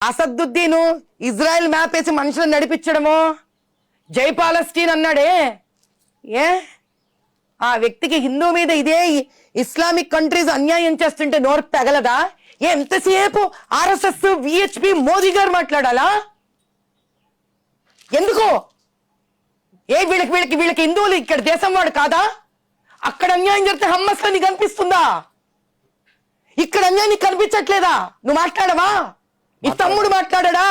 Asaduddin Israel map వేసి మనుషులను నడిపించడమో జై పాలస్టీన్ అన్నాడే ఏ ఆ వ్యక్తికి హిందూ మీద ఇదే ఇస్లామిక్ కంట్రీస్ అన్యాయం చేస్తుంటే నోరు తగలదా? ఎంతసేపు ఆర్ఎస్ఎస్ విహెచ్పి మోదీ గారు మాట్లాడాలా? ఎందుకు? వీళ్ళకి హిందువులు ఇక్కడ దేశం వాడు కాదా? అక్కడ అన్యాయం జరిగితే హమ్మస్ నీకు కనిపిస్తుందా? ఇక్కడ అన్యాయం నీకు కనిపించట్లేదా? నువ్వు మాట్లాడవా? నీ తమ్ముడు మాట్లాడా?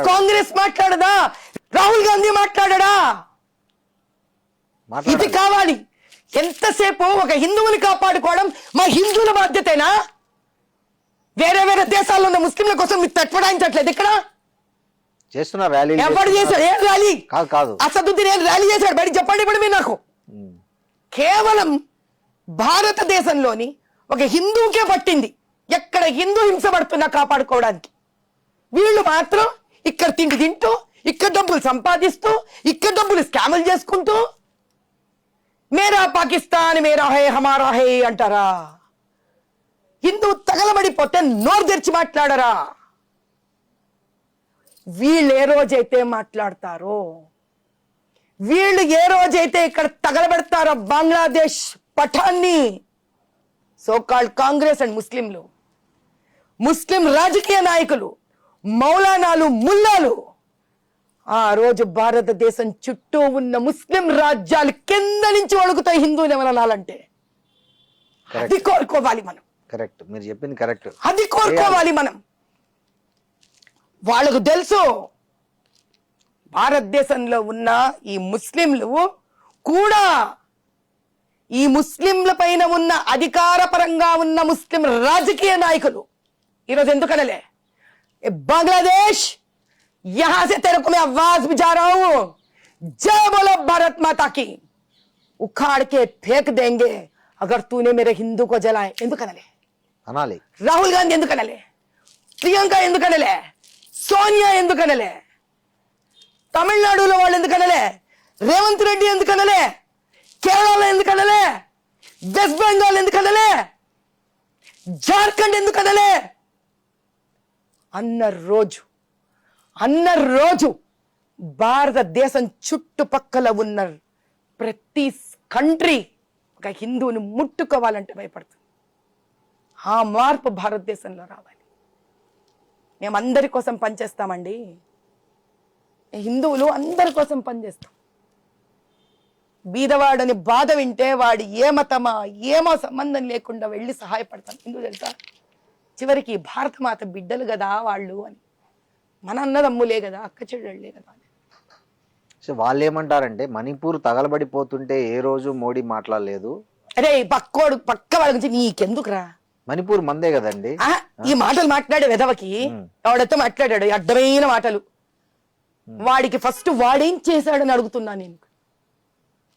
కాంగ్రెస్ మాట్లాడదా? రాహుల్ గాంధీ మాట్లాడా? ఇది కావాలి. ఎంతసేపు ఒక హిందువుని కాపాడుకోవడం మా హిందువుల బాధ్యతేనా? వేరే వేరే దేశాల్లో ఉన్న ముస్లింల కోసం మీరు తట్పడాయించట్లేదు. ఇక్కడ చేస్తున్న ర్యాలీ ఎవరు చేశాడు? ఏం ర్యాలీ? కాదు అసదుద్దీన్ ఏం ర్యాలీ చేశాడు? బయట చెప్పండి. ఇప్పుడు మీరు నాకు కేవలం భారతదేశంలోని ఒక హిందువుకే పట్టింది ఎక్కడ హిందూ హింసపడుతున్నా కాపాడుకోవడానికి. వీళ్ళు మాత్రం ఇక్కడ తిండి తింటూ, ఇక్కడ డబ్బులు సంపాదిస్తూ, ఇక్కడ డబ్బులు స్కాములు చేసుకుంటూ మేరా పాకిస్తాన్ మేరా హై హమారా హై అంటారా? హిందూ తగలబడిపోతే నోరు తెరిచి మాట్లాడరా? వీళ్ళు ఏ రోజైతే మాట్లాడతారో, వీళ్ళు ఏ రోజైతే ఇక్కడ తగలబెడతారో బంగ్లాదేశ్ పఠాన్ని, సోకాల్డ్ కాంగ్రెస్ అండ్ ముస్లింలు, ముస్లిం రాజకీయ నాయకులు, మౌలానాలు, ముల్లాలు, ఆ రోజు భారతదేశం చుట్టూ ఉన్న ముస్లిం రాజ్యాలు కింద నుంచి ఒడుగుతాయి హిందువులు ఏమనాలంటే. అది కోరుకోవాలి మనం. కరెక్ట్, మీరు చెప్పింది కరెక్ట్. అది కోరుకోవాలి మనం. వాళ్ళకు తెలుసు భారతదేశంలో ఉన్న ఈ ముస్లింలు కూడా, ఈ ముస్లింల పైన ఉన్న అధికారపరంగా ఉన్న ముస్లిం రాజకీయ నాయకులు ఈరోజు ఎందుకనలే बांग्लादेश यहां से तेरे को मैं आवाज भी जा रहा हूं, जय बोलो भारत माता की, उखाड़ के फेंक देंगे अगर तूने मेरे हिंदू को जलाए. ఎందుకనలే అనాలి? రాహుల్ గాంధీ ఎందుకనలే? ప్రియాంక ఎందుకనలే? సోనియా ఎందుకనలే? తమిళనాడులో వాళ్ళు ఎందుకనలే? రేవంత్ రెడ్డి ఎందుకనలే? కేరళలో ఎందుకనలే? వెస్ట్ బెంగాల్ ఎందుకనలే? జార్ఖండ్ ఎందుకనలే? అన్న రోజు భారతదేశం చుట్టుపక్కల ఉన్న ప్రతి కంట్రీ ఒక హిందువుని ముట్టుకోవాలంటే భయపడుతుంది. ఆ మార్పు భారతదేశంలో రావాలి. మేము అందరి కోసం పనిచేస్తామండి. హిందువులు అందరి కోసం పనిచేస్తాం. బీదవాడని బాధ వింటే వాడు ఏ మతమా ఏమో సంబంధం లేకుండా వెళ్ళి సహాయపడతాం. ఎందుకు తెలుసా? చివరికి భారతమాత బిడ్డలు కదా వాళ్ళు అని, మన అన్నదమ్ములే కదా, అక్క చెల్లెళ్ళే కదా. సో వాళ్ళు ఏమంటారంటే మణిపూర్ తగలబడిపోతుంటే ఏ రోజు మోడీ మాట్లాడలేదు. అరే పక్క వాళ్ళ గురించి నీకెందుకురా? మణిపూర్ మందే కదండి. ఈ మాటలు మాట్లాడే వెధవకి ఎవడైతే మాట్లాడాడు అడ్డమైన మాటలు, వాడికి ఫస్ట్ వాడేం చేశాడని అడుగుతున్నా నేను.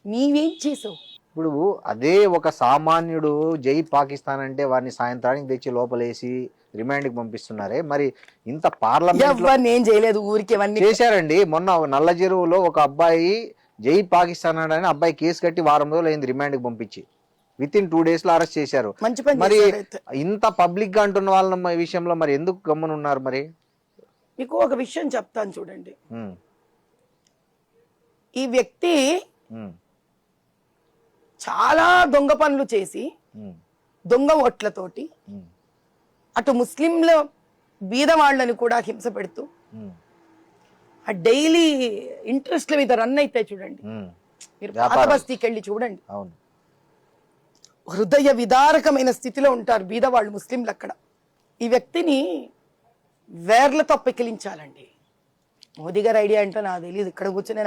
నీవేం చేసావు? ఇప్పుడు అదే ఒక సామాన్యుడు జై పాకిస్తాన్ అంటే వారిని సాయంత్రానికి తెచ్చి లోపలేసి రిమాండ్ కి పంపిస్తున్నారే, మరి ఇంత పార్లమెంట్ ఏం చేయలేదు, ఊరికి చేశారండి. మొన్న నల్ల చెరువులో ఒక అబ్బాయి జై పాకిస్తాన్ అని అబ్బాయి కేసు కట్టి వారం రోజులు అయింది రిమాండ్ కి పంపించి, విత్ ఇన్ 2 days లో అరెస్ట్ చేశారు. మరి ఇంత పబ్లిక్ గా అంటున్న వాళ్ళ విషయంలో మరి ఎందుకు గమ్మునున్నారు? మరి మీకు ఒక విషయం చెప్తాను చూడండి. ఈ వ్యక్తి చాలా దొంగ పనులు చేసి దొంగ ఓట్లతోటి అటు ముస్లింల బీద వాళ్ళని కూడా హింస పెడుతూ ఆ డైలీ ఇంట్రెస్ట్ల మీద రన్ అయితే చూడండి. మీరు పాత బస్తీకి వెళ్ళి చూడండి, హృదయ విదారకమైన స్థితిలో ఉంటారు బీదవాళ్ళు ముస్లింలు అక్కడ. ఈ వ్యక్తిని వేర్లతో పెకిలించాలండి. మోదీ గారి ఐడియా ఏంటో నాకు తెలియదు. ఇక్కడ కూర్చొని